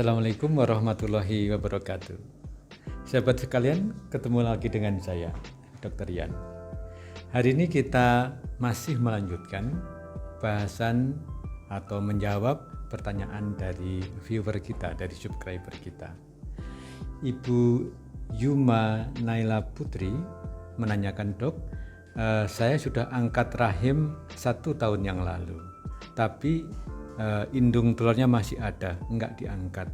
Assalamualaikum warahmatullahi wabarakatuh. Sahabat sekalian, ketemu lagi dengan saya, Dr. Yan. Hari ini kita masih melanjutkan bahasan atau menjawab pertanyaan dari viewer kita, dari subscriber kita. Ibu Yuma Naila Putri menanyakan, Dok, saya sudah angkat rahim 1 tahun yang lalu, tapi indung telurnya masih ada, enggak diangkat.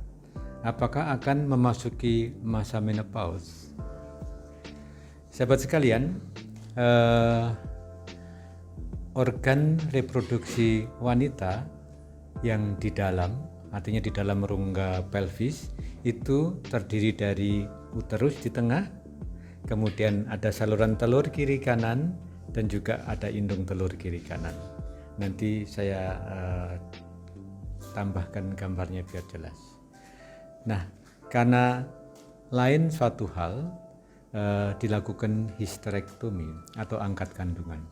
Apakah akan memasuki masa menopause? Sahabat sekalian, organ reproduksi wanita yang di dalam, artinya di dalam rongga pelvis, itu terdiri dari uterus di tengah, kemudian ada saluran telur kiri kanan, dan juga ada indung telur kiri kanan. Nanti saya tambahkan gambarnya biar jelas. Nah, karena lain suatu hal dilakukan histerektomi atau angkat kandungan.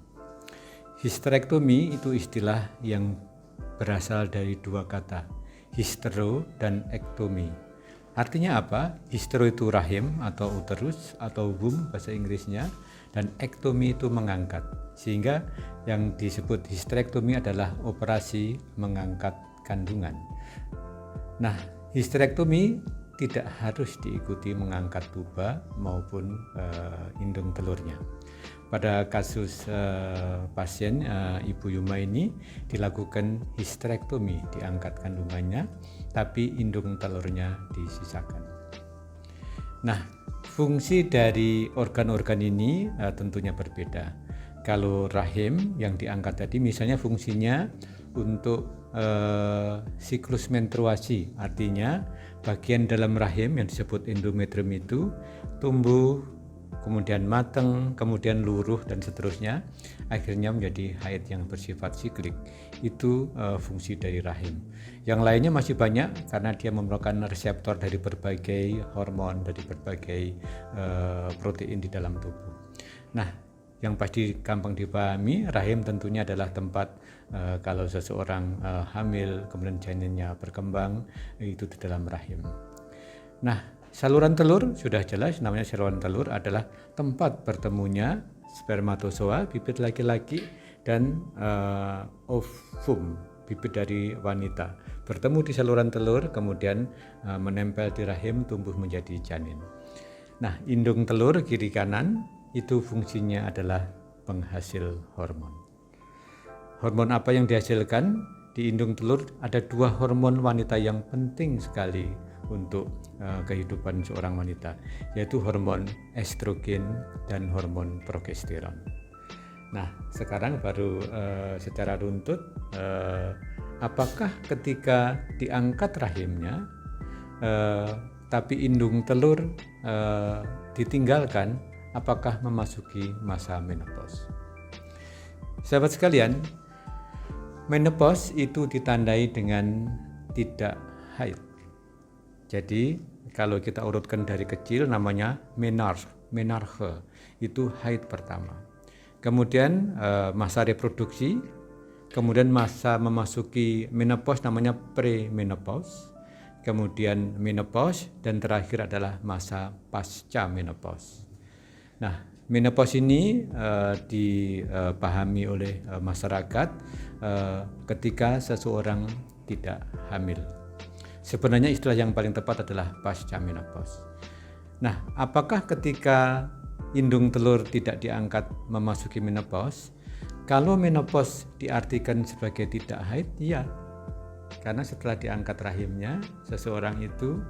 Histerektomi itu istilah yang berasal dari 2 kata, histero dan ektomi. Artinya apa? Histero itu rahim atau uterus atau womb bahasa Inggrisnya, dan ektomi itu mengangkat. Sehingga yang disebut histerektomi adalah operasi mengangkat kandungan. Nah, histerektomi tidak harus diikuti mengangkat tuba maupun indung telurnya. Pada kasus pasien Ibu Yuma ini dilakukan histerektomi, diangkat kandungannya, tapi indung telurnya disisakan. Nah, fungsi dari organ-organ ini tentunya berbeda. Kalau rahim yang diangkat tadi misalnya fungsinya untuk siklus menstruasi, artinya bagian dalam rahim yang disebut endometrium itu tumbuh, kemudian matang, kemudian luruh dan seterusnya, akhirnya menjadi haid yang bersifat siklik. Itu fungsi dari rahim. Yang lainnya masih banyak karena dia merupakan reseptor dari berbagai hormon, dari berbagai protein di dalam tubuh. Nah, yang pasti gampang dipahami, rahim tentunya adalah tempat kalau seseorang hamil, kemudian janinnya berkembang, itu di dalam rahim. Nah, saluran telur sudah jelas, namanya saluran telur adalah tempat bertemunya spermatozoa, bibit laki-laki, dan ovum, bibit dari wanita. Bertemu di saluran telur, kemudian menempel di rahim, tumbuh menjadi janin. Nah, indung telur kiri kanan itu fungsinya adalah penghasil hormon. Hormon apa yang dihasilkan? Di indung telur ada 2 hormon wanita yang penting sekali untuk kehidupan seorang wanita, yaitu hormon estrogen dan hormon progesteron. Nah, sekarang baru secara runtut, apakah ketika diangkat rahimnya tapi indung telur ditinggalkan, apakah memasuki masa menopause? Sahabat sekalian, menopause itu ditandai dengan tidak haid. Jadi kalau kita urutkan dari kecil namanya menarche, itu haid pertama. Kemudian masa reproduksi, kemudian masa memasuki menopause namanya premenopause, kemudian menopause, dan terakhir adalah masa pasca menopause. Nah, menopause ini dipahami oleh masyarakat ketika seseorang tidak hamil. Sebenarnya istilah yang paling tepat adalah pasca menopause. Nah, apakah ketika indung telur tidak diangkat memasuki menopause? Kalau menopause diartikan sebagai tidak haid, ya. Karena setelah diangkat rahimnya, seseorang itu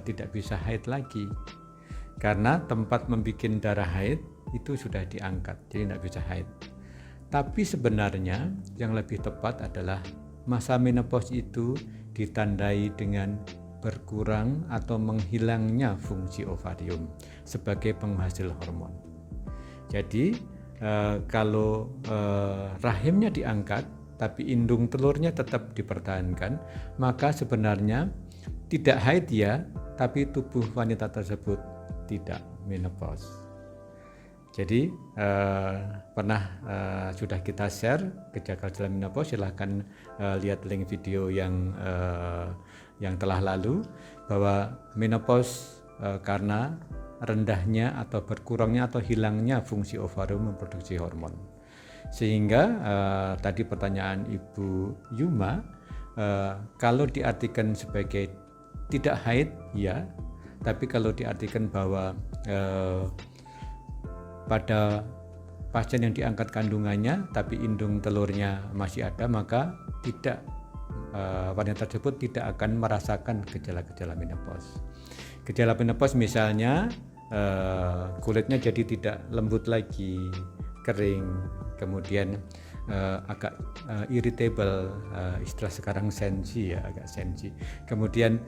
tidak bisa haid lagi. Karena tempat membuat darah haid itu sudah diangkat, jadi tidak bisa haid. Tapi sebenarnya yang lebih tepat adalah masa menopause itu ditandai dengan berkurang atau menghilangnya fungsi ovarium sebagai penghasil hormon. Jadi kalau rahimnya diangkat tapi indung telurnya tetap dipertahankan, maka sebenarnya tidak haid ya, tapi tubuh wanita tersebut tidak menopause. Jadi sudah kita share gejala menopause, silahkan lihat link video yang telah lalu bahwa menopause karena rendahnya atau berkurangnya atau hilangnya fungsi ovarium memproduksi hormon. Sehingga tadi pertanyaan Ibu Yuma, kalau diartikan sebagai tidak haid, ya, tapi kalau diartikan bahwa pada pasien yang diangkat kandungannya tapi indung telurnya masih ada, maka tidak wanita tersebut tidak akan merasakan gejala-gejala menopause. Gejala menopause misalnya kulitnya jadi tidak lembut lagi, kering, kemudian agak irritable, istilah sekarang sensi ya, agak sensi. Kemudian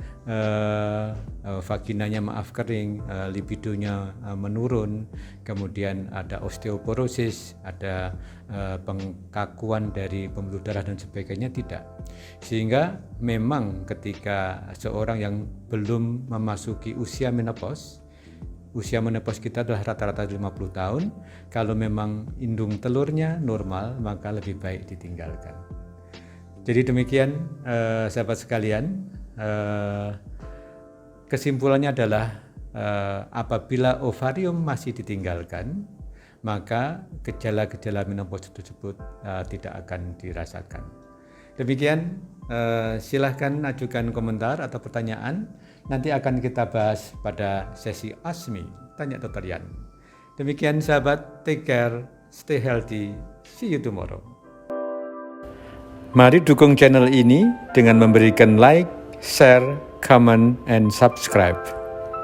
vaginanya kering, libidonya menurun, kemudian ada osteoporosis, ada pengkakuan dari pembuluh darah dan sebagainya, tidak. Sehingga memang ketika seorang yang belum memasuki usia menopause kita adalah rata-rata 50 tahun. Kalau memang indung telurnya normal, maka lebih baik ditinggalkan. Jadi demikian sahabat sekalian, kesimpulannya adalah apabila ovarium masih ditinggalkan, maka gejala-gejala menopause tersebut tidak akan dirasakan. Demikian, silahkan ajukan komentar atau pertanyaan. Nanti akan kita bahas pada sesi ASMI, Tanya Dr. Yan. Demikian sahabat, take care, stay healthy, see you tomorrow. Mari dukung channel ini dengan memberikan like, share, comment, and subscribe.